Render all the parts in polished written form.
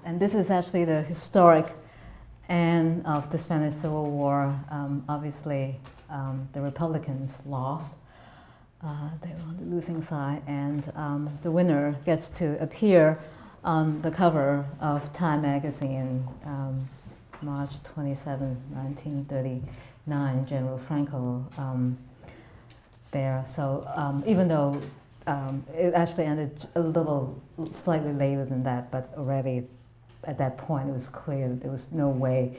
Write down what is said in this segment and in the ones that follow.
And this is actually the historic end of the Spanish Civil War. Obviously, the Republicans lost. They were on the losing side, and the winner gets to appear on the cover of Time magazine, March 27, 1939, General Franco there. So even though it actually ended a little slightly later than that, but already at that point it was clear that there was no way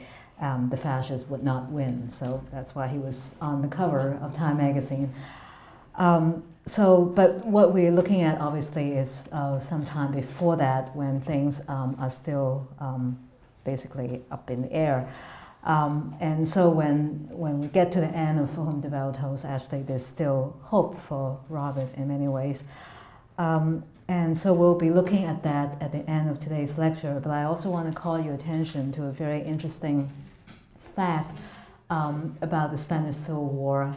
the fascists would not win. So that's why he was on the cover of Time magazine. But what we're looking at obviously is some time before that, when things are still basically up in the air. And so when we get to the end of For Whom the Bell Tolls, actually there's still hope for Robert in many ways. And so we'll be looking at that at the end of today's lecture, but I also want to call your attention to a very interesting fact about the Spanish Civil War,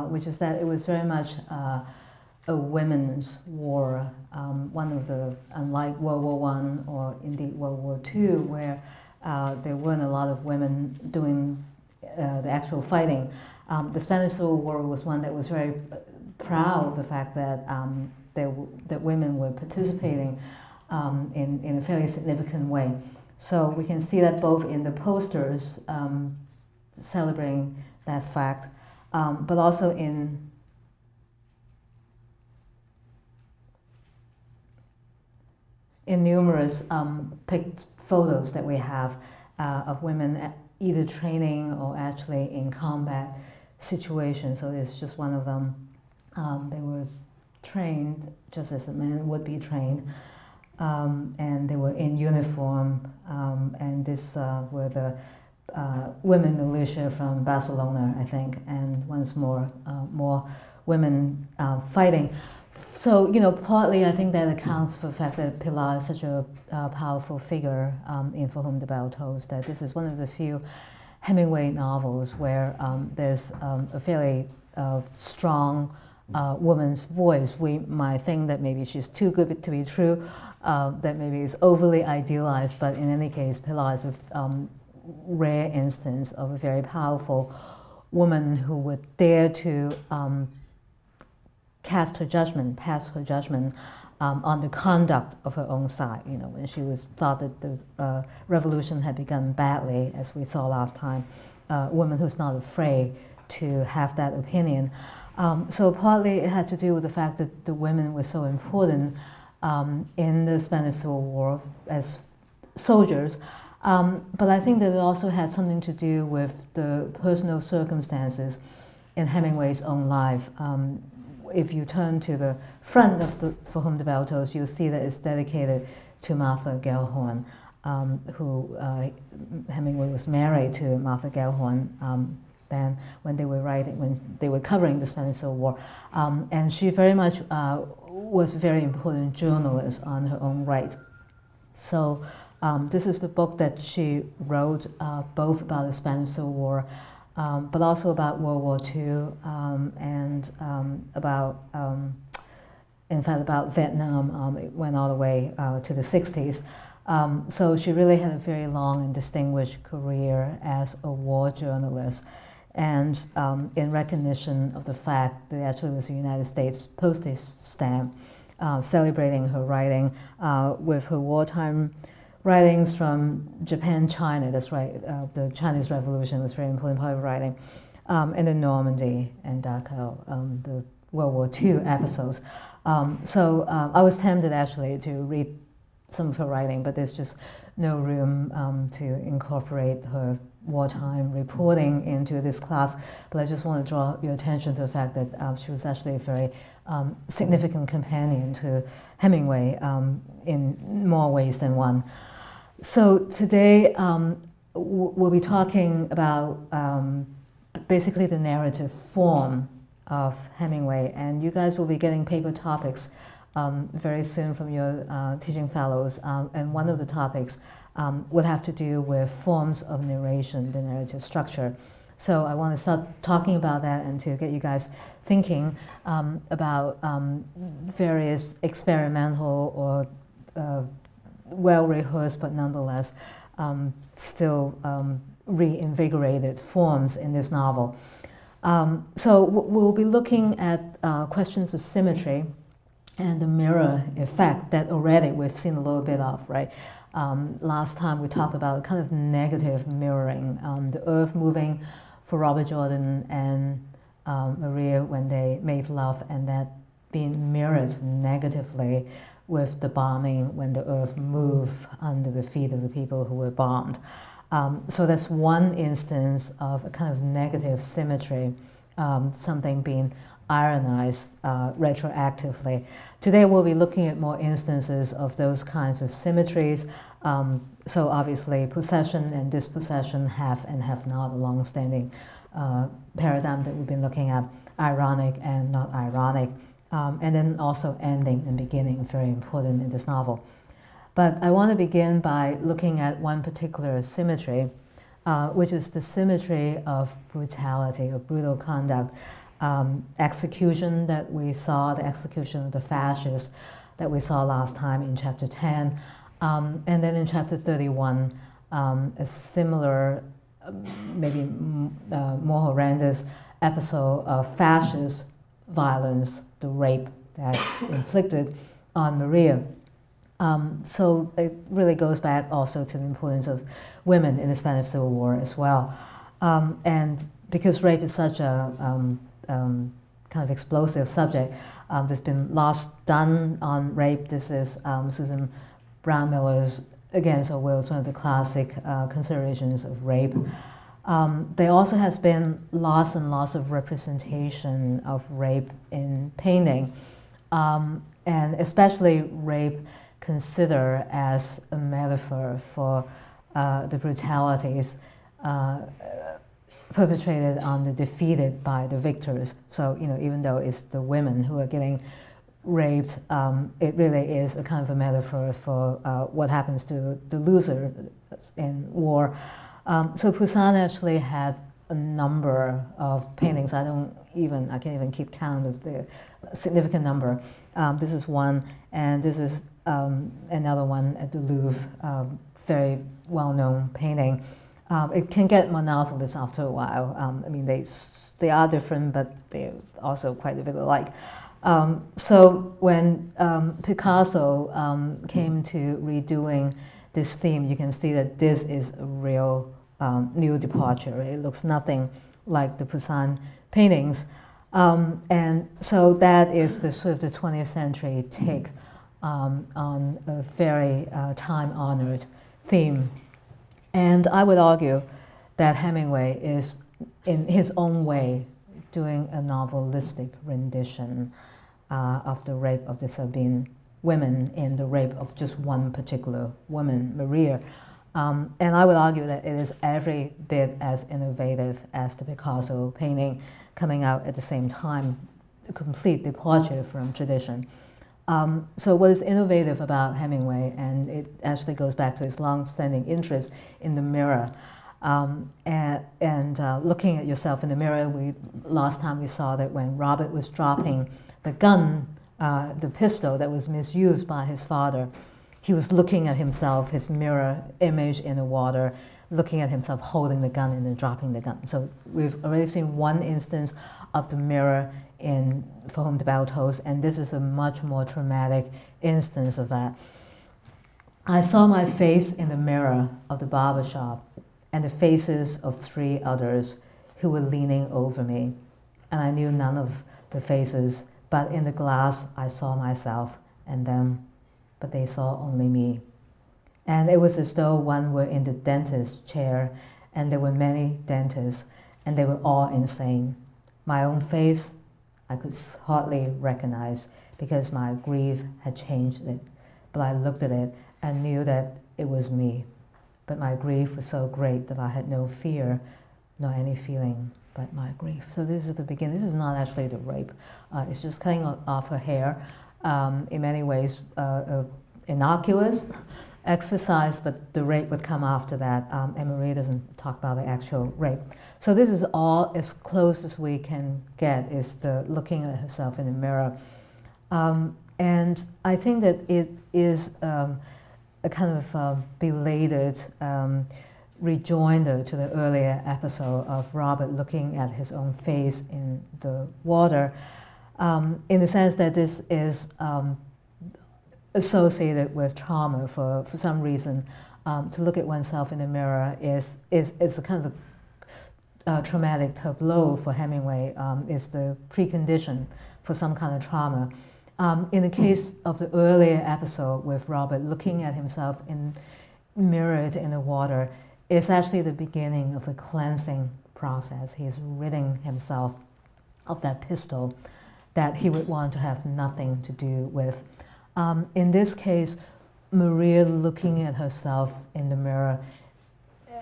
which is that it was very much a women's war, one of the, unlike World War I or indeed World War II, where there weren't a lot of women doing the actual fighting. The Spanish Civil War was one that was very proud of the fact that that women were participating in a fairly significant way. So we can see that both in the posters celebrating that fact, but also in numerous picked photos that we have of women either training or actually in combat situations. So it's just one of them. They were trained just as a man would be trained, and they were in uniform, and this were the women militia from Barcelona, I think, and once more, more women fighting. So, you know, partly I think that accounts for the fact that Pilar is such a powerful figure in For Whom the Bell Tolls, that this is one of the few Hemingway novels where there's a fairly strong woman's voice. We might think that maybe she's too good to be true, that maybe it's overly idealized, but in any case, Pilar is a rare instance of a very powerful woman who would dare to cast her judgment, pass her judgment on the conduct of her own side. You know, when she thought that the revolution had begun badly, as we saw last time, a woman who's not afraid to have that opinion. So partly it had to do with the fact that the women were so important in the Spanish Civil War as soldiers. But I think that it also had something to do with the personal circumstances in Hemingway's own life. If you turn to the front of the For Whom the Bell Tolls, you'll see that it's dedicated to Martha Gellhorn, who Hemingway was married to Martha Gellhorn then when they were covering the Spanish Civil War. And she very much was a very important journalist on her own right. So this is the book that she wrote, both about the Spanish Civil War, but also about World War II, and about, in fact, about Vietnam. It went all the way to the 60s. So she really had a very long and distinguished career as a war journalist. And in recognition of the fact that actually was a United States postage stamp celebrating her writing with her wartime writings from Japan, China, that's right, the Chinese Revolution was a very important part of writing, and then Normandy and Dachau, the World War II episodes. So I was tempted actually to read some of her writing, but there's just no room to incorporate her wartime reporting into this class. But I just want to draw your attention to the fact that she was actually a very significant companion to Hemingway in more ways than one. So today we'll be talking about basically the narrative form of Hemingway, and you guys will be getting paper topics very soon from your teaching fellows, and one of the topics would have to do with forms of narration, the narrative structure. So I want to start talking about that and to get you guys thinking about various experimental or well rehearsed, but nonetheless still reinvigorated forms in this novel. So we'll be looking at questions of symmetry and the mirror effect that already we've seen a little bit of, right? Last time we talked about kind of negative mirroring, the earth moving for Robert Jordan and Maria when they made love, and that being mirrored negatively with the bombing when the earth moved under the feet of the people who were bombed. So that's one instance of a kind of negative symmetry, something being ironized retroactively. Today we'll be looking at more instances of those kinds of symmetries. So obviously possession and dispossession have and have not a long-standing paradigm that we've been looking at, ironic and not ironic, and then also ending and beginning, very important in this novel. But I want to begin by looking at one particular symmetry, which is the symmetry of brutality, of brutal conduct, execution that we saw, the execution of the fascists that we saw last time in chapter 10, and then in chapter 31, a similar, maybe more horrendous episode of fascist violence, the rape that's inflicted on Maria. So it really goes back also to the importance of women in the Spanish Civil War as well. And because rape is such a kind of explosive subject, there's been lots done on rape. This is Susan Brown Miller's Against Our Will, one of the classic considerations of rape. There also has been lots and lots of representation of rape in painting, and especially rape considered as a metaphor for the brutalities perpetrated on the defeated by the victors. So, you know, even though it's the women who are getting raped, it really is a kind of a metaphor for what happens to the loser in war. So Poussin actually had a number of paintings. I can't even keep count of the significant number. This is one, and this is another one at the Louvre, very well-known painting. It can get monotonous after a while. I mean, they are different, but they're also quite a bit alike. So when Picasso came to redoing this theme, you can see that this is a real new departure. It looks nothing like the Poussin paintings. And so that is the sort of the 20th century take on a very time-honored theme. And I would argue that Hemingway is, in his own way, doing a novelistic rendition of the rape of the Sabine women in the rape of just one particular woman, Maria. And I would argue that it is every bit as innovative as the Picasso painting coming out at the same time, a complete departure from tradition. So what is innovative about Hemingway, and it actually goes back to his long-standing interest in the mirror, and looking at yourself in the mirror. Last time we saw that when Robert was dropping the gun, the pistol that was misused by his father, he was looking at himself, his mirror image in the water, looking at himself holding the gun and then dropping the gun. So we've already seen one instance of the mirror in For Whom the Bell Tolls, and this is a much more traumatic instance of that. I saw my face in the mirror of the barbershop and the faces of 3 others who were leaning over me, and I knew none of the faces, but in the glass I saw myself and them, but they saw only me. And it was as though one were in the dentist's chair, and there were many dentists, and they were all insane. My own face I could hardly recognize because my grief had changed it, but I looked at it and knew that it was me. But my grief was so great that I had no fear, nor any feeling but my grief. So this is the beginning. This is not actually the rape. It's just cutting off her hair. In many ways, innocuous exercise, but the rape would come after that. And Maria doesn't talk about the actual rape. So this is all as close as we can get, is the looking at herself in the mirror. And I think that it is a kind of belated rejoinder to the earlier episode of Robert looking at his own face in the water, in the sense that this is associated with trauma for some reason. To look at oneself in the mirror is a kind of a traumatic tableau for Hemingway, is the precondition for some kind of trauma. In the case of the earlier episode with Robert looking at himself mirrored in the water, it's actually the beginning of a cleansing process. He's ridding himself of that pistol that he would want to have nothing to do with. In this case, Maria looking at herself in the mirror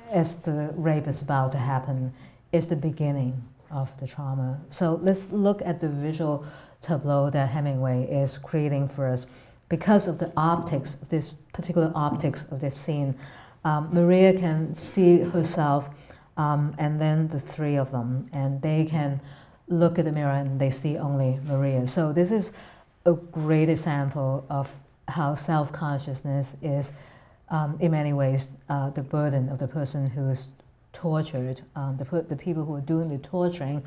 as the rape is about to happen is the beginning of the trauma. So let's look at the visual tableau that Hemingway is creating for us. Because of the optics, this particular optics of this scene, Maria can see herself and then the three of them, and they can look at the mirror and they see only Maria. So this is a great example of how self-consciousness is, in many ways, the burden of the person who is tortured. The people who are doing the torturing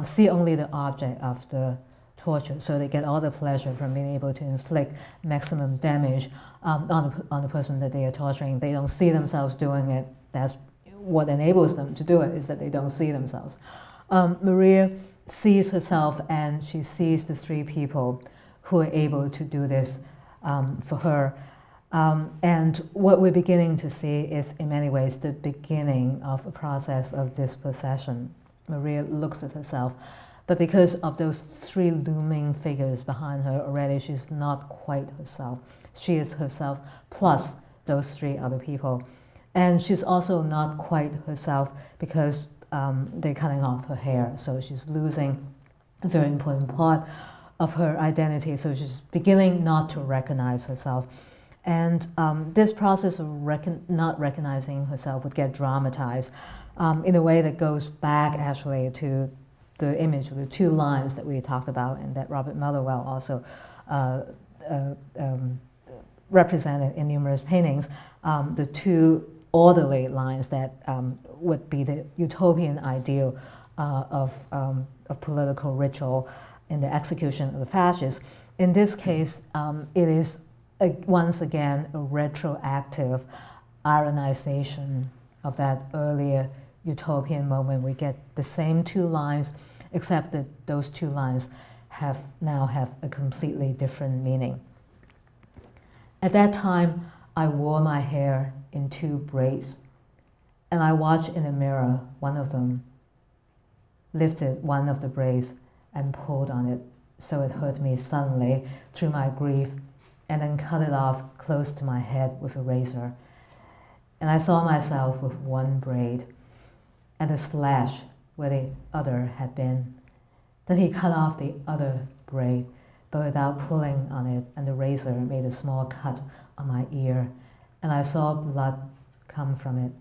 see only the object of the torture, so they get all the pleasure from being able to inflict maximum damage on the person that they are torturing. They don't see themselves doing it. That's what enables them to do it, is that they don't see themselves. Maria sees herself, and she sees the three people who are able to do this for her. And what we're beginning to see is, in many ways, the beginning of a process of dispossession. Maria looks at herself, but because of those three looming figures behind her already, she's not quite herself. She is herself plus those three other people. And she's also not quite herself because they're cutting off her hair, so she's losing a very important part of her identity, so she's beginning not to recognize herself. And this process of not recognizing herself would get dramatized in a way that goes back actually to the image of the two lines that we talked about and that Robert Motherwell also represented in numerous paintings, the two orderly lines that would be the utopian ideal of political ritual in the execution of the fascists. In this case, it is once again a retroactive ironization of that earlier utopian moment. We get the same two lines, except that those two lines now have a completely different meaning. At that time, I wore my hair in two braids, and I watched in the mirror one of them, lifted one of the braids and pulled on it so it hurt me suddenly through my grief, and then cut it off close to my head with a razor. And I saw myself with one braid and a slash where the other had been. Then he cut off the other braid, but without pulling on it, and the razor made a small cut on my ear, and I saw blood come from it.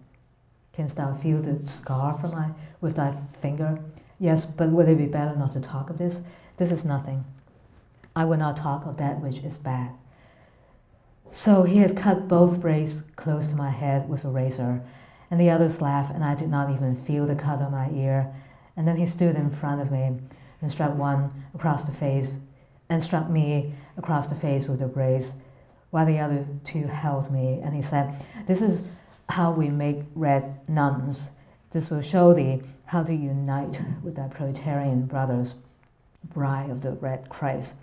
Canst thou feel the scar with thy finger? Yes, but would it be better not to talk of this? This is nothing. I will not talk of that which is bad. So he had cut both braids close to my head with a razor, and the others laughed, and I did not even feel the cut on my ear. And then he stood in front of me and struck one across the face, and struck me across the face with the braids, while the other two held me. And he said, "This is how we make red nuns. This will show thee how to unite with thy proletarian brothers, bride of the Red Christ."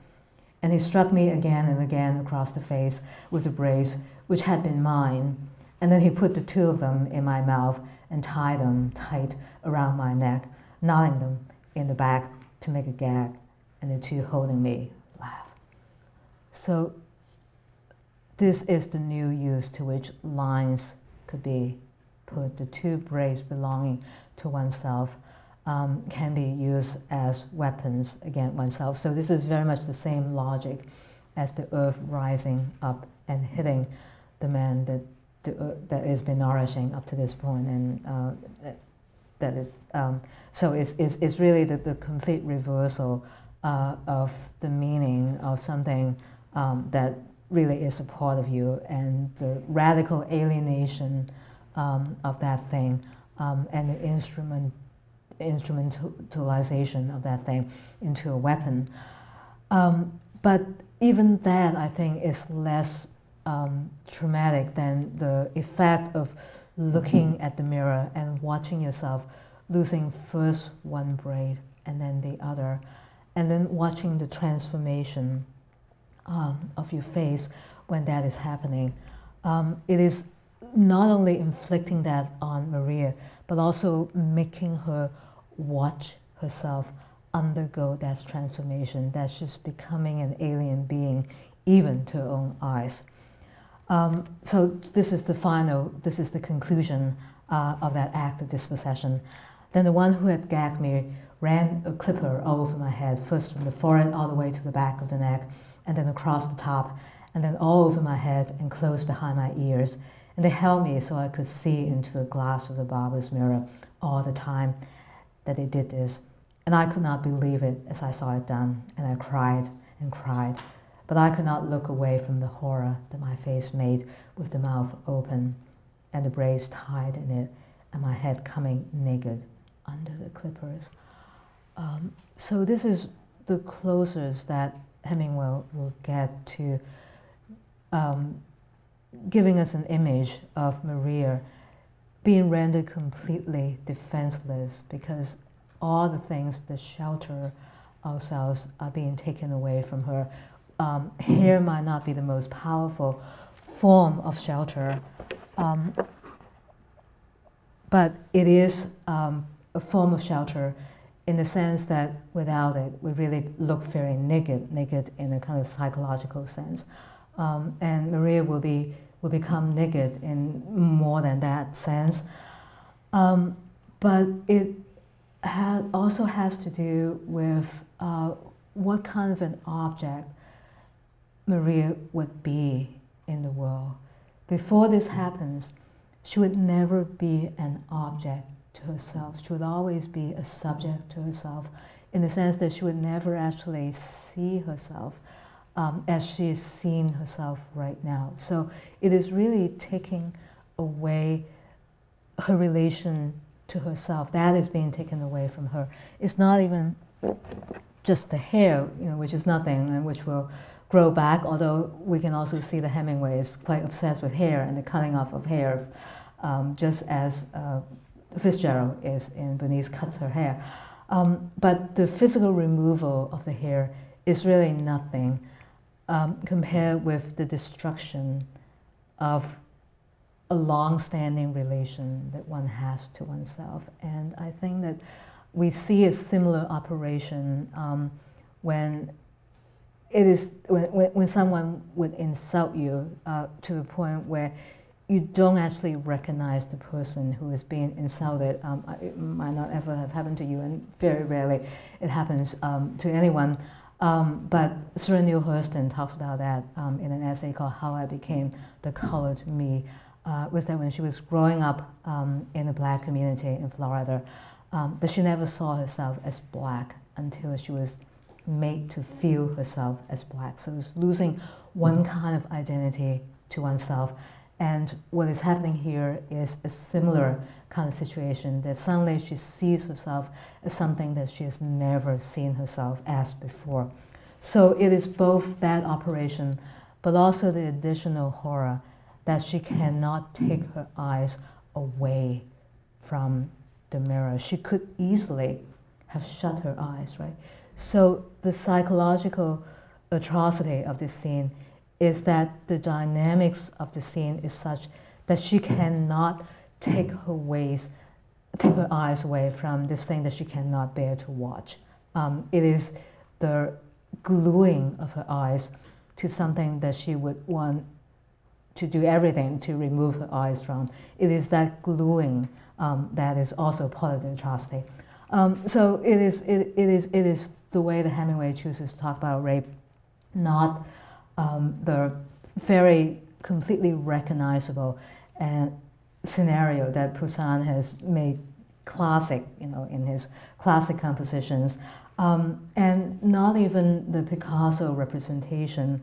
And he struck me again and again across the face with the braids, which had been mine. And then he put the two of them in my mouth and tied them tight around my neck, knotting them in the back to make a gag, and the two holding me laughed. So this is the new use to which lines could be put. The two braids belonging to oneself can be used as weapons against oneself. So this is very much the same logic as the earth rising up and hitting the man that has been nourishing up to this point, and that is so it's really the complete reversal of the meaning of something that really is a part of you, and the radical alienation of that thing, and the instrumentalization of that thing into a weapon. But even that, I think, is less traumatic than the effect of looking at the mirror and watching yourself losing first one braid and then the other, and then watching the transformation of your face when that is happening. It is not only inflicting that on Maria, but also making her watch herself undergo that transformation, that she's becoming an alien being, even to her own eyes. So this is the conclusion of that act of dispossession. Then the one who had gagged me ran a clipper all over my head, first from the forehead all the way to the back of the neck, and then across the top, and then all over my head and close behind my ears. And they held me so I could see into the glass of the barber's mirror all the time that they did this. And I could not believe it as I saw it done, and I cried and cried. But I could not look away from the horror that my face made with the mouth open and the braids tied in it and my head coming naked under the clippers. So this is the closest that Hemingway will get to giving us an image of Maria being rendered completely defenseless because all the things that shelter ourselves are being taken away from her. Hair might not be the most powerful form of shelter, but it is a form of shelter in the sense that without it, we really look very naked in a kind of psychological sense. And Maria will become naked in more than that sense. But it also has to do with what kind of an object Maria would be in the world. Before this happens, she would never be an object to herself. She would always be a subject to herself, in the sense that she would never actually see herself as she is seeing herself right now. So it is really taking away her relation to herself. That is being taken away from her. It's not even just the hair, which is nothing and which will grow back, although we can also see that Hemingway is quite obsessed with hair and the cutting off of hair, just as Fitzgerald is in Bernice Cuts Her Hair. But the physical removal of the hair is really nothing compared with the destruction of a long-standing relation that one has to oneself. And I think that we see a similar operation when it is when someone would insult you to the point where you don't actually recognize the person who is being insulted. It might not ever have happened to you, and very rarely it happens to anyone. But Sarah Neale Hurston talks about that in an essay called How I Became the Colored Me. Was that when she was growing up in a black community in Florida, that she never saw herself as black until she was made to feel herself as black. So it's losing one kind of identity to oneself. And what is happening here is a similar kind of situation, that suddenly she sees herself as something that she has never seen herself as before. So it is both that operation, but also the additional horror that she cannot take her eyes away from the mirror. She could easily have shut her eyes, right? So the psychological atrocity of this scene is that the dynamics of the scene is such that she cannot take her eyes away from this thing that she cannot bear to watch. It is the gluing of her eyes to something that she would want to do everything to remove her eyes from. It is that gluing that is also part of the atrocity. So it is the way that Hemingway chooses to talk about rape, not the very completely recognizable scenario that Poussin has made classic, in his classic compositions, and not even the Picasso representation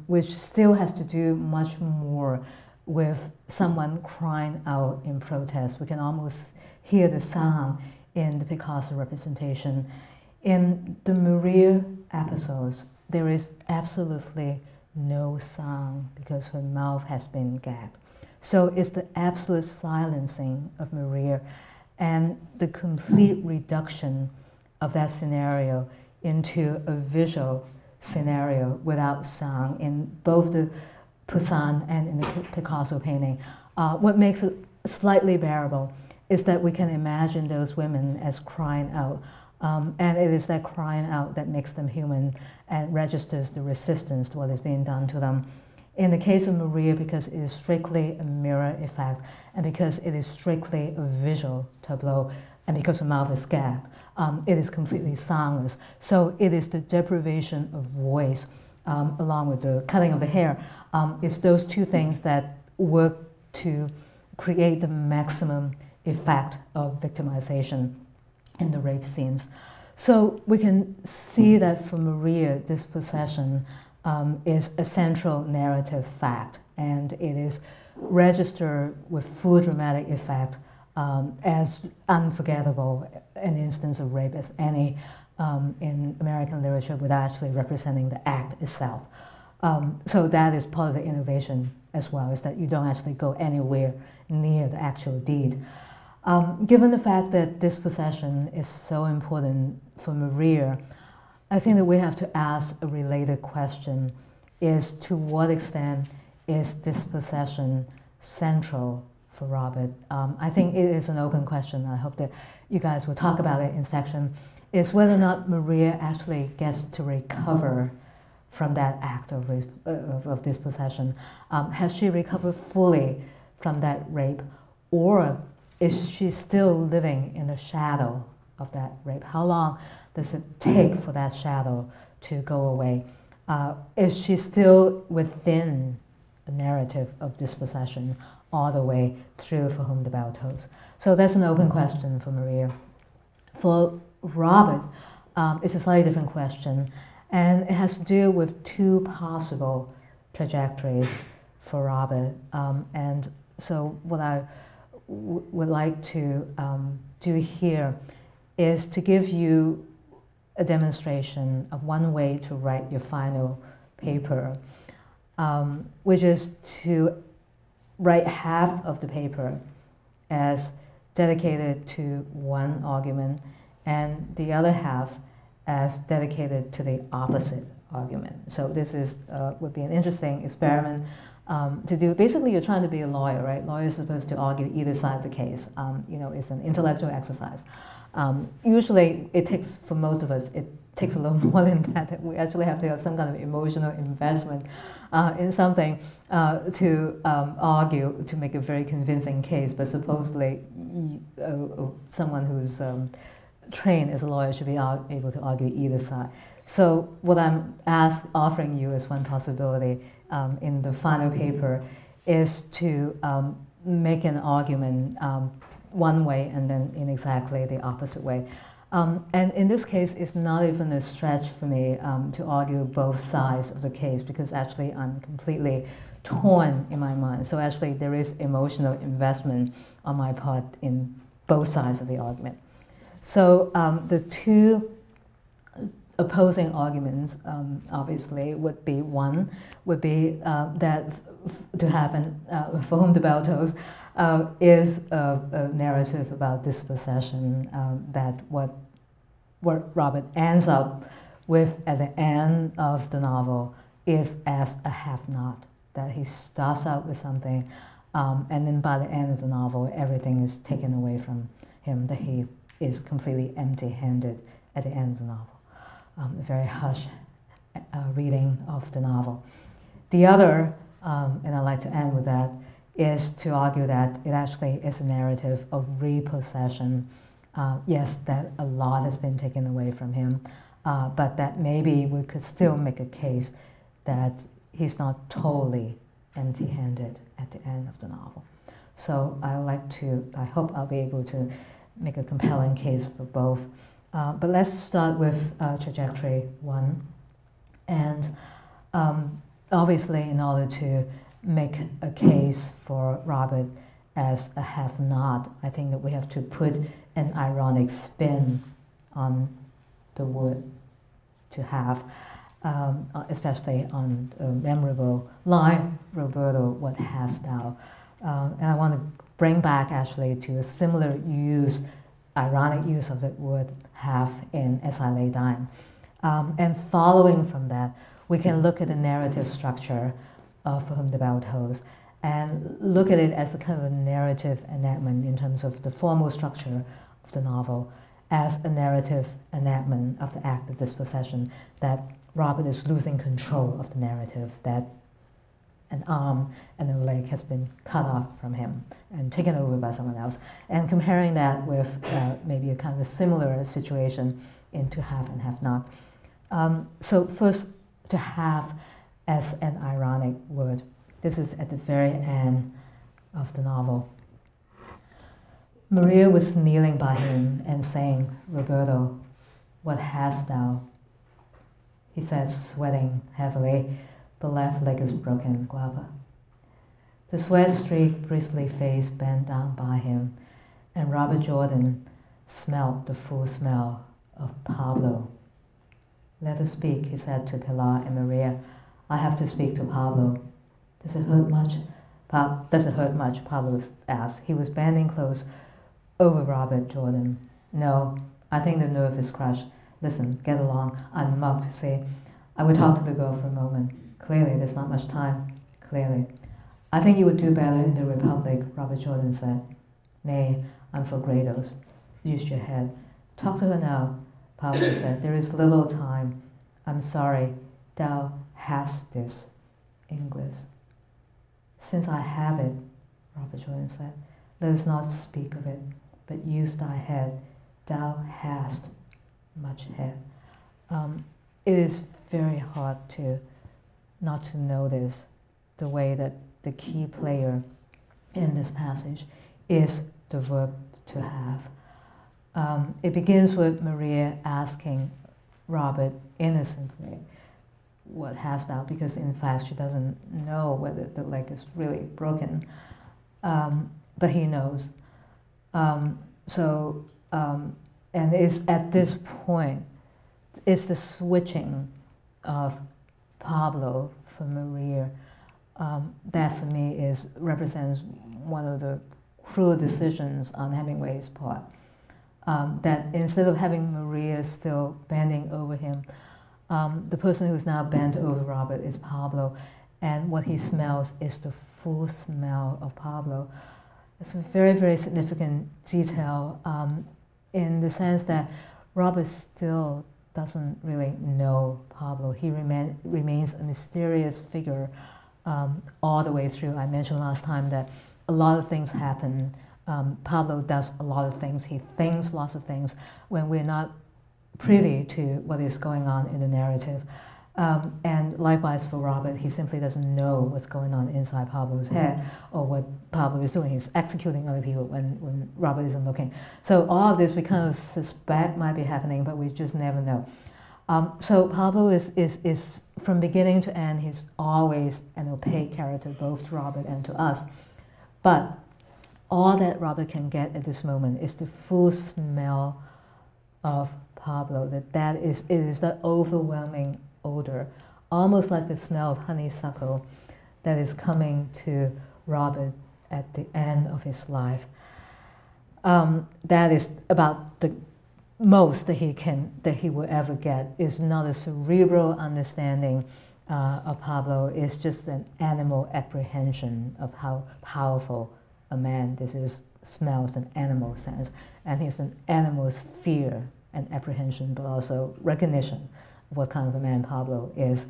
which still has to do much more with someone crying out in protest. We can almost hear the sound in the Picasso representation. In the Maria episodes, there is absolutely no sound because her mouth has been gagged. So it's the absolute silencing of Maria and the complete reduction of that scenario into a visual scenario without sound in both the Poussin and in the Picasso painting. What makes it slightly bearable is that we can imagine those women as crying out, and it is that crying out that makes them human and registers the resistance to what is being done to them. In the case of Maria, because it is strictly a mirror effect, and because it is strictly a visual tableau, and because her mouth is gagged, it is completely soundless. So it is the deprivation of voice, along with the cutting of the hair. It's those two things that work to create the maximum effect of victimization in the rape scenes. So we can see that for Maria, dispossession is a central narrative fact, and it is registered with full dramatic effect as unforgettable an instance of rape as any in American literature without actually representing the act itself. So that is part of the innovation as well, is that you don't actually go anywhere near the actual deed. Given the fact that dispossession is so important for Maria, I think that we have to ask a related question, is to what extent is dispossession central for Robert? I think it is an open question. I hope that you guys will talk about it in section, is whether or not Maria actually gets to recover from that act of dispossession. Has she recovered fully from that rape, or is she still living in the shadow of that rape? How long does it take for that shadow to go away? Is she still within a narrative of dispossession all the way through For Whom the Bell Tolls? So that's an open question for Maria. For Robert, it's a slightly different question, and it has to do with two possible trajectories for Robert. And so what I would like to do here is to give you a demonstration of one way to write your final paper, which is to write half of the paper as dedicated to one argument and the other half as dedicated to the opposite argument. So this is would be an interesting experiment to do. Basically, you're trying to be a lawyer, right? Lawyers are supposed to argue either side of the case. You know, it's an intellectual exercise. Usually, it takes, for most of us, it takes a little more than that. We actually have to have some kind of emotional investment in something to argue, to make a very convincing case. But supposedly, someone who's trained as a lawyer should be able to argue either side. So what I'm offering you as one possibility in the final paper is to make an argument one way and then in exactly the opposite way. And in this case, it's not even a stretch for me to argue both sides of the case, because actually I'm completely torn in my mind. So actually there is emotional investment on my part in both sides of the argument. So the two opposing arguments, obviously, would be one, would be that to have an For Whom the Bell Tolls is a narrative about dispossession, that what Robert ends up with at the end of the novel is as a have-not, that he starts out with something, and then by the end of the novel, everything is taken away from him, that he is completely empty-handed at the end of the novel. A very hushed reading of the novel. The other, and I'd like to end with that, is to argue that it actually is a narrative of repossession. Yes, that a lot has been taken away from him, but that maybe we could still make a case that he's not totally empty-handed at the end of the novel. So I hope I'll be able to make a compelling case for both. But let's start with trajectory one. And obviously, in order to make a case for Robert as a have-not, I think that we have to put an ironic spin on the word to have, especially on the memorable line, Roberto, what hast thou? And I want to bring back actually to a similar use, ironic use of the word have in As I Lay Dying. And following from that, we can look at the narrative structure of For Whom the Bell Tolls and look at it as a kind of a narrative enactment in terms of the formal structure of the novel, as a narrative enactment of the act of dispossession, that Robert is losing control of the narrative, that an arm and a leg has been cut off from him and taken over by someone else, and comparing that with maybe a kind of a similar situation in To Have and Have Not. So first, to have as an ironic word. This is at the very end of the novel. Maria was kneeling by him and saying, Roberto, what hast thou? He said, sweating heavily, the left leg is broken, guapa. The sweat-streaked, bristly face bent down by him, and Robert Jordan smelled the full smell of Pablo. Let us speak, he said to Pilar and Maria. I have to speak to Pablo. Does it hurt much? Does it hurt much? Pablo asked. He was bending close over Robert Jordan. No, I think the nerve is crushed. Listen, get along. I'm mugged, see. I would talk to the girl for a moment. Clearly, there's not much time. Clearly. I think you would do better in the Republic, Robert Jordan said. Nay, I'm for Grados. Use your head. Talk to her now, Pablo said. There is little time. I'm sorry. Thou hast this. English. Since I have it, Robert Jordan said, let us not speak of it, but use thy head. Thou hast much head. It is very hard not to notice the way that the key player in this passage is the verb to have. It begins with Maria asking Robert innocently, what hast thou? Because in fact she doesn't know whether the leg is really broken, but he knows. And it's at this point, it's the switching of Pablo for Maria that for me represents one of the cruel decisions on Hemingway's part. That instead of having Maria still bending over him, the person who's now bent over Robert is Pablo, and what he smells is the full smell of Pablo. It's a very, very significant detail in the sense that Robert still doesn't really know Pablo. He remains a mysterious figure all the way through. I mentioned last time that a lot of things happen. Pablo does a lot of things. He thinks lots of things when we're not privy to what is going on in the narrative. And likewise for Robert, he simply doesn't know what's going on inside Pablo's head or what Pablo is doing. He's executing other people when Robert isn't looking. So all of this we kind of suspect might be happening, but we just never know. So Pablo is from beginning to end, he's always an opaque character, both to Robert and to us. But all that Robert can get at this moment is the full smell of Pablo, it is that overwhelming odor, almost like the smell of honeysuckle that is coming to Robert at the end of his life. That is about the most that he will ever get. Is not a cerebral understanding of Pablo. It's just an animal apprehension of how powerful a man this is. Smells an animal sense, and he's an animal's fear and apprehension, but also recognition of what kind of a man Pablo is.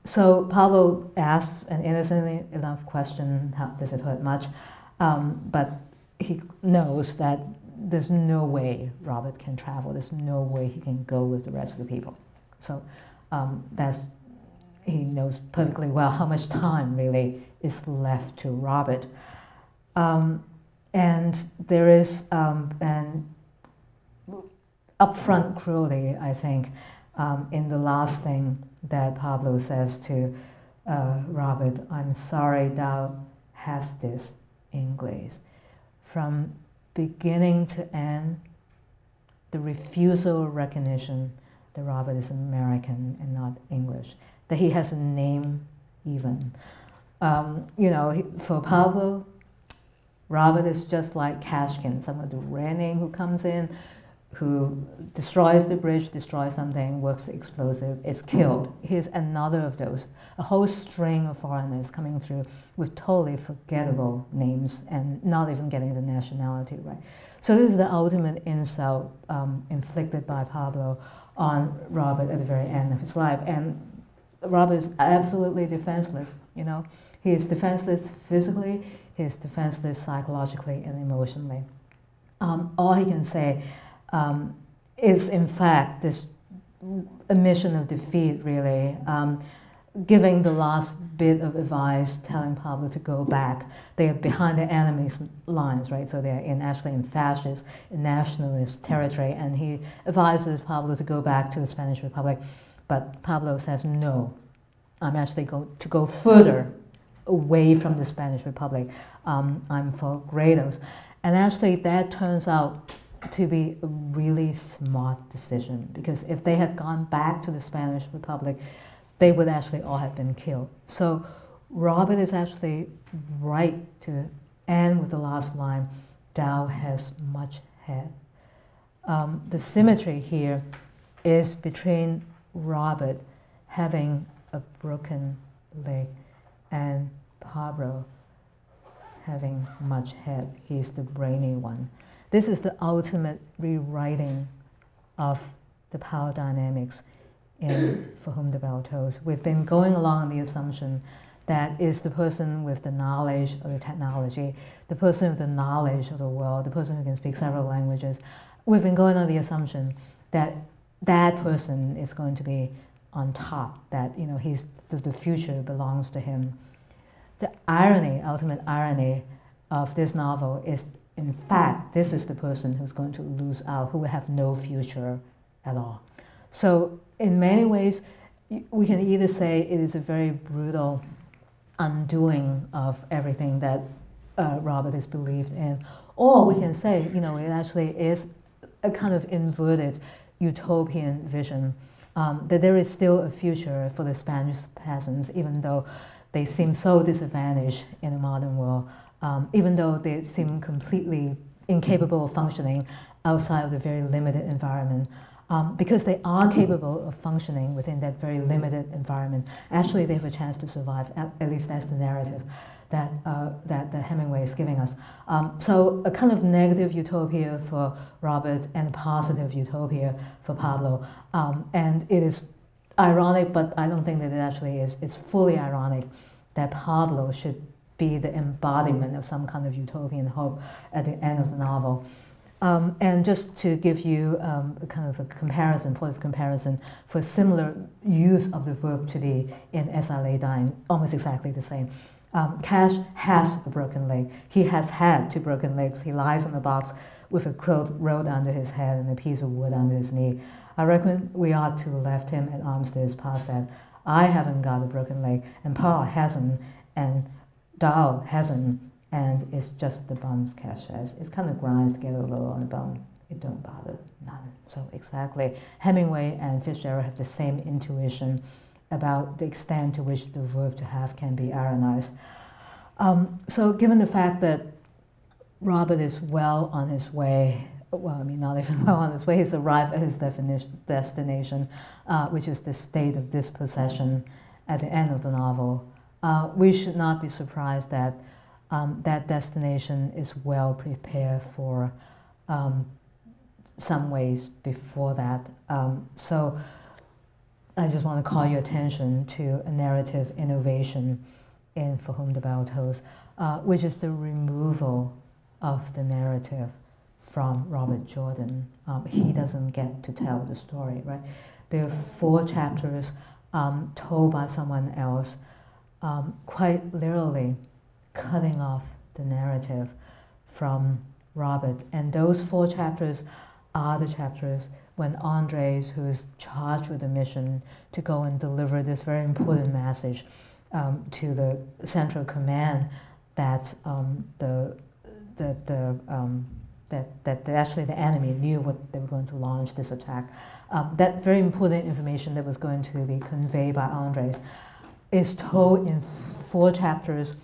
So Pablo asks an innocently enough question, how does it hurt much? But he knows that there's no way Robert can travel, there's no way he can go with the rest of the people. So he knows perfectly well how much time really is left to Robert. And there is an upfront cruelty, I think, in the last thing that Pablo says to Robert, I'm sorry thou hast this English. From beginning to end, the refusal of recognition that Robert is American and not English, that he has a name even. You know, for Pablo, Robert is just like Kashkin, someone with a rare name who comes in, who destroys the bridge, destroys something, works explosive, is killed. He's another of those. A whole string of foreigners coming through with totally forgettable names and not even getting the nationality right. So this is the ultimate insult inflicted by Pablo on Robert at the very end of his life. And Robert is absolutely defenseless, you know. He is defenseless physically, he is defenseless psychologically and emotionally. All he can say is, in fact, this admission of defeat, really, giving the last bit of advice, telling Pablo to go back. They are behind the enemy's lines, right? So they're actually in fascist, in nationalist territory, and he advises Pablo to go back to the Spanish Republic. But Pablo says, no, I'm actually going to go further away from the Spanish Republic. I'm for Gredos. And actually that turns out to be a really smart decision, because if they had gone back to the Spanish Republic, they would actually all have been killed. So Robert is actually right to end with the last line, thou hast much head. The symmetry here is between Robert having a broken leg and Pablo having much head. He's the brainy one. This is the ultimate rewriting of the power dynamics in For Whom the Bell Tolls. We've been going along on the assumption that is the person with the knowledge of the technology, the person with the knowledge of the world, the person who can speak several languages. We've been going on the assumption that that person is going to be on top, that, you know, the future belongs to him. The irony, ultimate irony of this novel is, in fact, this is the person who's going to lose out, who will have no future at all. So in many ways, we can either say it is a very brutal undoing of everything that Robert has believed in, or we can say, you know, it actually is a kind of inverted utopian vision, that there is still a future for the Spanish peasants, even though they seem so disadvantaged in the modern world, even though they seem completely incapable of functioning outside of the very limited environment. Because they are capable of functioning within that very limited environment, actually they have a chance to survive, at least that's the narrative that Hemingway is giving us. So a kind of negative utopia for Robert and a positive utopia for Pablo. And it is ironic, but I don't think that it actually is. It's fully ironic that Pablo should be the embodiment of some kind of utopian hope at the end of the novel. And just to give you a kind of a comparison, point of comparison, for similar use of the verb to be in As I Lay Dying, almost exactly the same. Cash has a broken leg. He has had 2 broken legs. He lies on a box with a quilt rolled under his head and a piece of wood under his knee. I reckon we ought to have left him at Armstead's Pa said, I haven't got a broken leg, and Pa hasn't, and Dow hasn't, and it's just the bum's Cash says. It kind of grinds together a little on the bum. It don't bother none. So exactly, Hemingway and Fitzgerald have the same intuition about the extent to which the verb to have can be ironized. So given the fact that Robert is well on his way, well, I mean, not even well on his way, he's arrived at his destination, which is the state of dispossession at the end of the novel. We should not be surprised that that destination is well prepared for some ways before that. So I just want to call your attention to a narrative innovation in For Whom the Bell Tolls, which is the removal of the narrative from Robert Jordan. He doesn't get to tell the story, right? There are 4 chapters told by someone else, quite literally cutting off the narrative from Robert. And those 4 chapters are the chapters when Andres, who is charged with the mission to go and deliver this very important message to the Central Command, that that actually the enemy knew what they were going to launch this attack. That very important information that was going to be conveyed by Andres is told in 4 chapters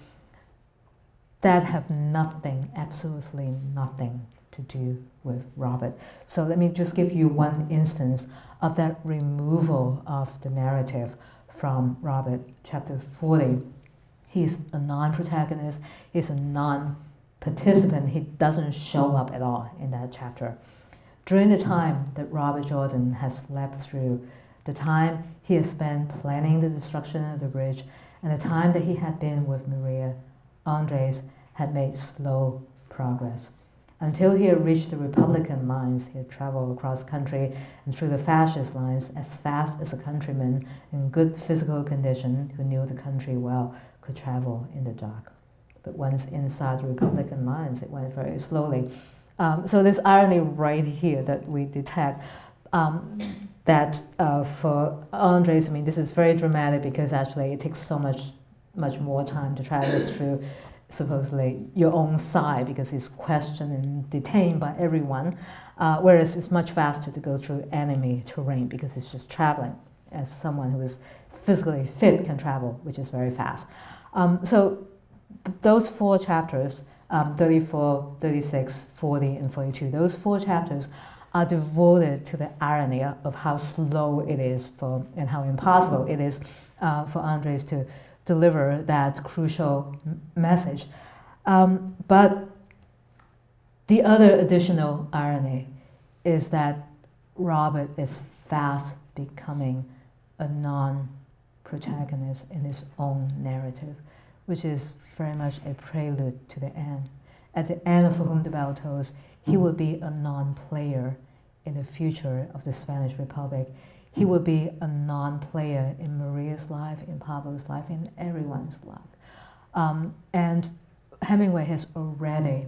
that have nothing, absolutely nothing to do with Robert. So let me just give you one instance of that removal of the narrative from Robert. Chapter 40, he's a non-protagonist, he's a non-participant, he doesn't show up at all in that chapter. During the time that Robert Jordan has slept through, the time he has spent planning the destruction of the bridge, and the time that he had been with Maria, Andres had made slow progress. Until he had reached the Republican lines, he had traveled across country and through the fascist lines as fast as a countryman in good physical condition who knew the country well could travel in the dark. But once inside the Republican lines, it went very slowly. So this irony right here that we detect, that for Andres, I mean, this is very dramatic because actually it takes so much more time to travel through supposedly your own side because he's questioned and detained by everyone, whereas it's much faster to go through enemy terrain because it's just traveling as someone who is physically fit can travel, which is very fast. So those 4 chapters, 34, 36, 40, and 42, those 4 chapters are devoted to the irony of how slow it is and how impossible it is for Andres to deliver that crucial message. But the other additional irony is that Robert is fast becoming a non-protagonist in his own narrative, which is very much a prelude to the end. At the end of For Whom the Bell Tolls, he will be a non-player in the future of the Spanish Republic. He would be a non-player in Maria's life, in Pablo's life, in everyone's life. And Hemingway has already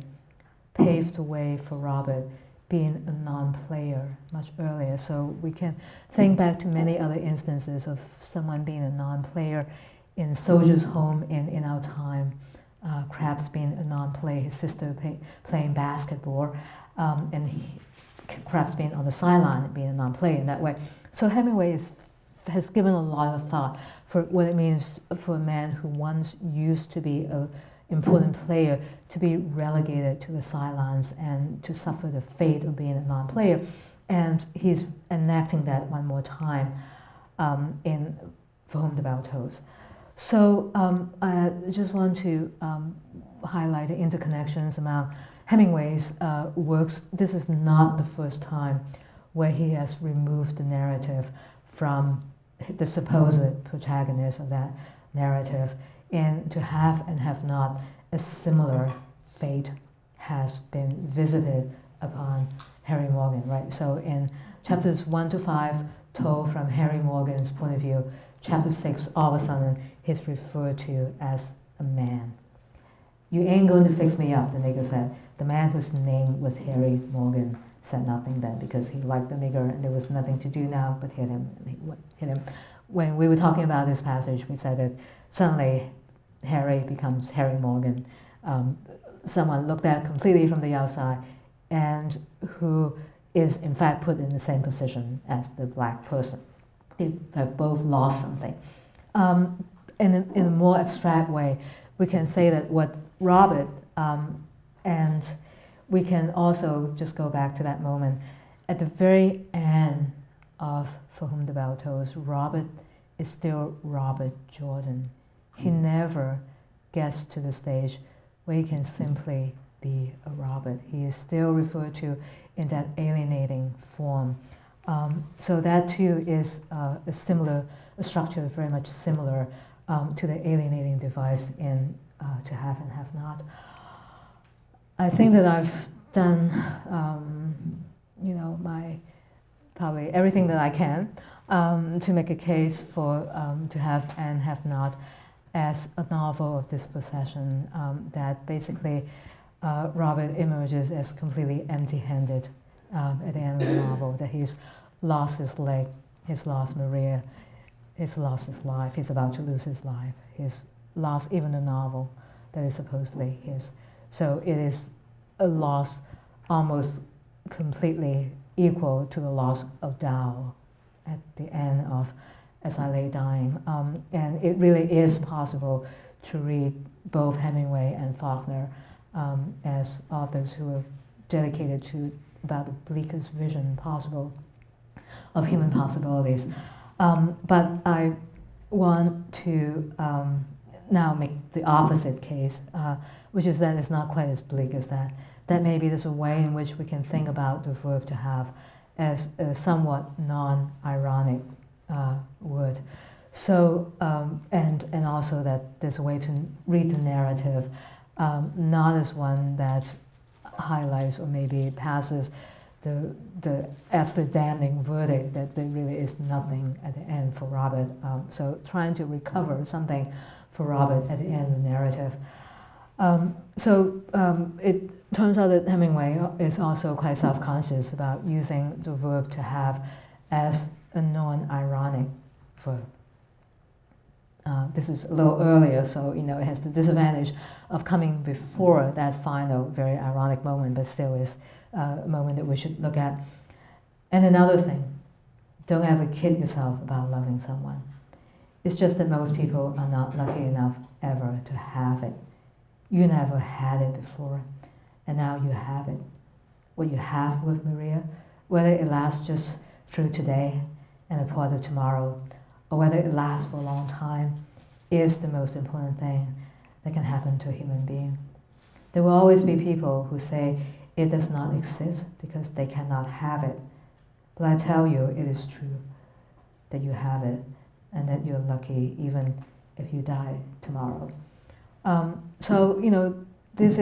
paved the way for Robert being a non-player much earlier. So we can think back to many other instances of someone being a non-player in Soldier's Home in our time, Krabs being a non-player, his sister playing basketball, and Krabs being on the sideline and being a non-player in that way. So Hemingway has given a lot of thought for what it means for a man who once used to be an important player to be relegated to the sidelines and to suffer the fate of being a non-player. And he's enacting that one more time in For Whom the Bell Tolls. So I just want to highlight the interconnections among Hemingway's works. This is not the first time where he has removed the narrative from the supposed protagonist of that narrative. And to have and have not, a similar fate has been visited upon Harry Morgan, right? So in chapters 1 to 5, told from Harry Morgan's point of view, chapter 6, all of a sudden, he's referred to as a man. You ain't going to fix me up, the nigger said. The man whose name was Harry Morgan said nothing then because he liked the nigger and there was nothing to do now but hit him. And he hit him. When we were talking about this passage, we said that suddenly Harry becomes Harry Morgan, someone looked at completely from the outside and who is in fact put in the same position as the black person. They have both lost something. In a more abstract way, we can say that what Robert, and we can also just go back to that moment, at the very end of For Whom the Bell Tolls, Robert is still Robert Jordan. He never gets to the stage where he can simply be a Robert. He is still referred to in that alienating form. So that too is a structure very much similar to the alienating device in To Have and Have Not. I think that I've done, probably everything that I can to make a case for To Have and Have Not as a novel of dispossession that basically Robert emerges as completely empty-handed at the end of the novel, that he's lost his leg, he's lost Maria, he's lost his life, he's about to lose his life, he's lost even the novel that is supposedly his. So it is a loss almost completely equal to the loss of Tao at the end of As I Lay Dying. And it really is possible to read both Hemingway and Faulkner as authors who are dedicated to about the bleakest vision possible of human possibilities. But I want to now make the opposite case, which is that it's not quite as bleak as that. That maybe there's a way in which we can think about the verb to have as a somewhat non-ironic word. So, and also that there's a way to read the narrative not as one that highlights or maybe passes the absolute damning verdict that there really is nothing at the end for Robert. So trying to recover something for Robert at the end of the narrative. It turns out that Hemingway is also quite self-conscious about using the verb to have as a non-ironic verb. This is a little earlier, so it has the disadvantage of coming before that final, very ironic moment, but still is a moment that we should look at. And another thing, don't ever kid yourself about loving someone. It's just that most people are not lucky enough ever to have it. You never had it before, and now you have it. What you have with Maria, whether it lasts just through today and a part of tomorrow, or whether it lasts for a long time, is the most important thing that can happen to a human being. There will always be people who say it does not exist because they cannot have it. But I tell you, it is true that you have it and that you're lucky even if you die tomorrow. This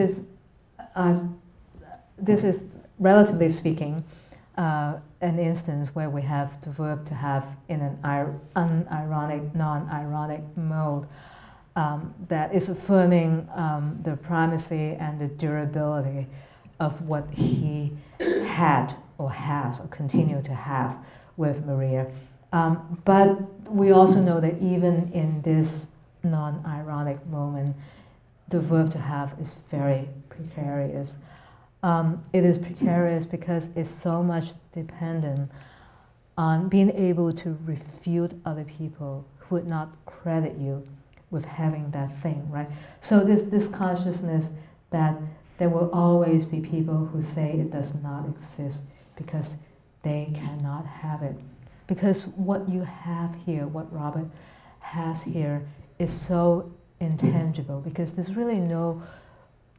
is, relatively speaking, an instance where we have the verb to have in an unironic, non-ironic mode that is affirming the primacy and the durability of what he had or has or continue to have with Maria. But we also know that even in this non-ironic moment, the verb to have is very precarious. It is precarious because it's so much dependent on being able to refute other people who would not credit you with having that thing, right? So this consciousness that there will always be people who say it does not exist because they cannot have it. Because what you have here, what Robert has here, is so intangible, because there's really no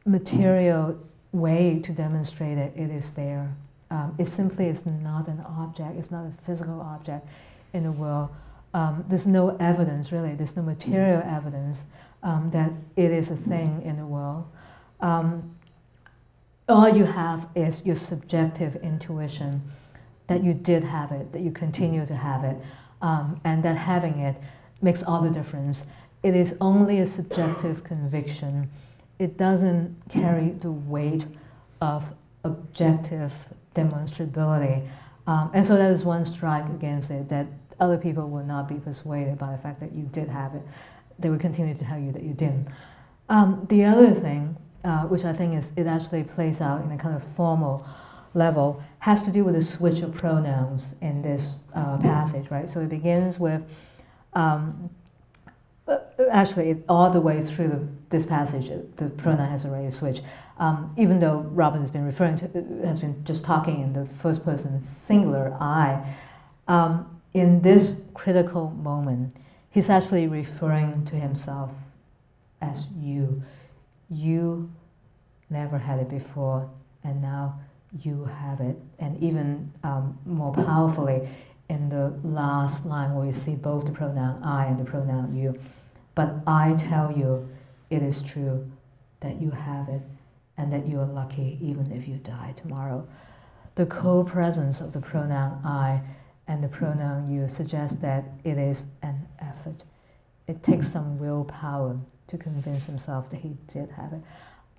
material way to demonstrate it is there. It simply is not an object, it's not a physical object in the world. There's no evidence, really, there's no material evidence that it is a thing in the world. All you have is your subjective intuition that you did have it, that you continue to have it, and that having it makes all the difference. It is only a subjective conviction. It doesn't carry the weight of objective demonstrability. And so that is one strike against it, that other people will not be persuaded by the fact that you did have it. They will continue to tell you that you didn't. The other thing, which I think is, it actually plays out in a kind of formal level, has to do with the switch of pronouns in this passage, right? So it begins with, actually, all the way through this passage, the pronoun has already switched. Even though Robin has been just talking in the first person singular I, in this critical moment, he's actually referring to himself as you. You never had it before, and now you have it. And even more powerfully, in the last line where you see both the pronoun I and the pronoun you. But I tell you, it is true that you have it, and that you are lucky even if you die tomorrow. The co-presence of the pronoun I and the pronoun you suggests that it is an effort. It takes some willpower to convince himself that he did have it.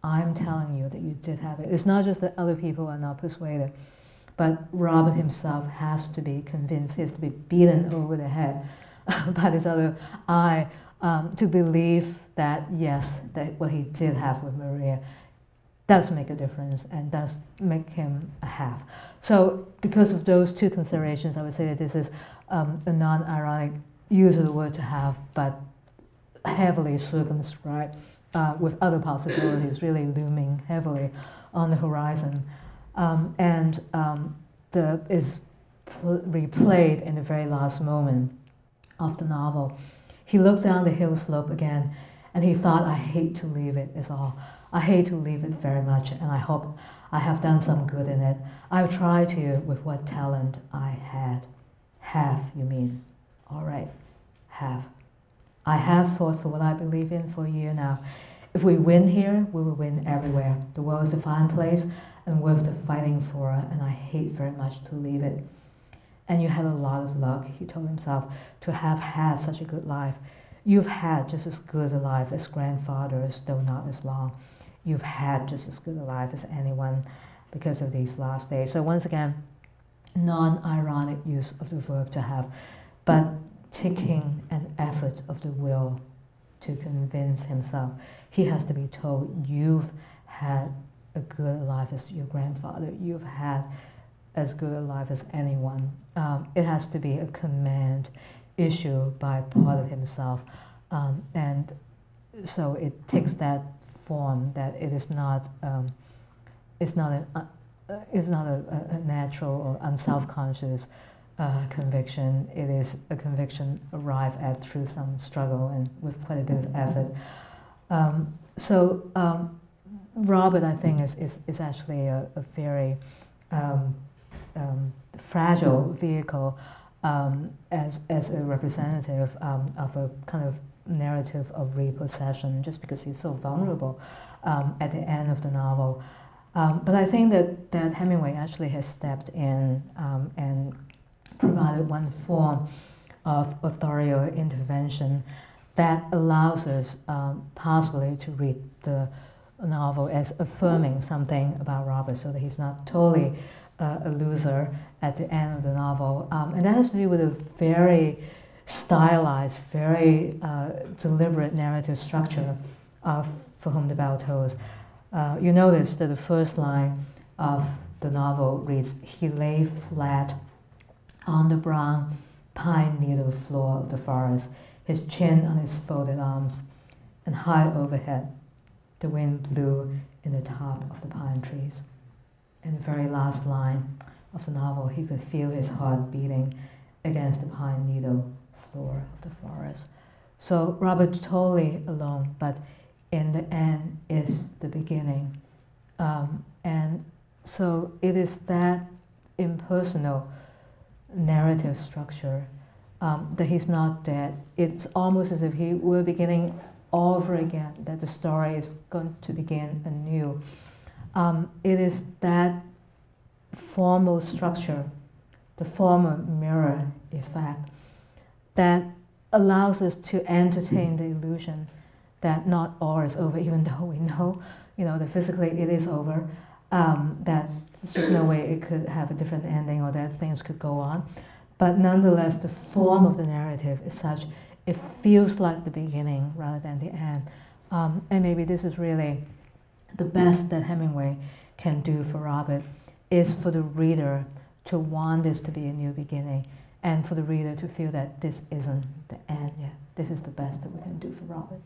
I'm telling you that you did have it. It's not just that other people are not persuaded, but Robert himself has to be convinced, he has to be beaten over the head by this other I to believe that, yes, that what he did have with Maria does make a difference and does make him a half. So because of those two considerations, I would say that this is a non-ironic use of the word to have, but heavily circumscribed with other possibilities really looming heavily on the horizon. Is replayed in the very last moment of the novel. He looked down the hill slope again, and he thought, I hate to leave it, is all. I hate to leave it very much, and I hope I have done some good in it. I've tried to with what talent I had. Have, you mean? All right, have. I have fought for what I believe in for a year now. If we win here, we will win everywhere. The world is a fine place and worth the fighting for, and I hate very much to leave it. And you had a lot of luck, he told himself, to have had such a good life. You've had just as good a life as grandfathers, though not as long. You've had just as good a life as anyone because of these last days. So once again, non-ironic use of the verb to have, but taking an effort of the will to convince himself. He has to be told, you've had a good life as your grandfather. You've had as good a life as anyone. It has to be a command issued by part of himself. And so it takes that form that it is not, it's not a natural or unself-conscious conviction. It is a conviction arrived at through some struggle and with quite a bit of effort. Robert, I think, is actually a very fragile vehicle as a representative of a kind of narrative of repossession, just because he's so vulnerable at the end of the novel. But I think that Hemingway actually has stepped in and provided one form of authorial intervention that allows us possibly to read the novel as affirming something about Robert, so that he's not totally a loser at the end of the novel. And that has to do with a very stylized, very deliberate narrative structure of For Whom the Bell Tolls. You notice that the first line of the novel reads, he lay flat on the brown pine needle floor of the forest, his chin on his folded arms, and high overhead, the wind blew in the top of the pine trees. In the very last line of the novel, he could feel his heart beating against the pine needle floor of the forest. So Robert totally alone, but in the end is the beginning. And so it is that impersonal narrative structure that he's not dead. It's almost as if he were beginning all over again, that the story is going to begin anew. It is that formal structure, the formal mirror effect, that allows us to entertain the illusion that not all is over, even though we know, that physically it is over, that there's just no way it could have a different ending or that things could go on. But nonetheless, the form of the narrative is such, it feels like the beginning rather than the end. And maybe this is really the best that Hemingway can do for Robert, is for the reader to want this to be a new beginning, and for the reader to feel that this isn't the end yet. This is the best that we can do for Robert.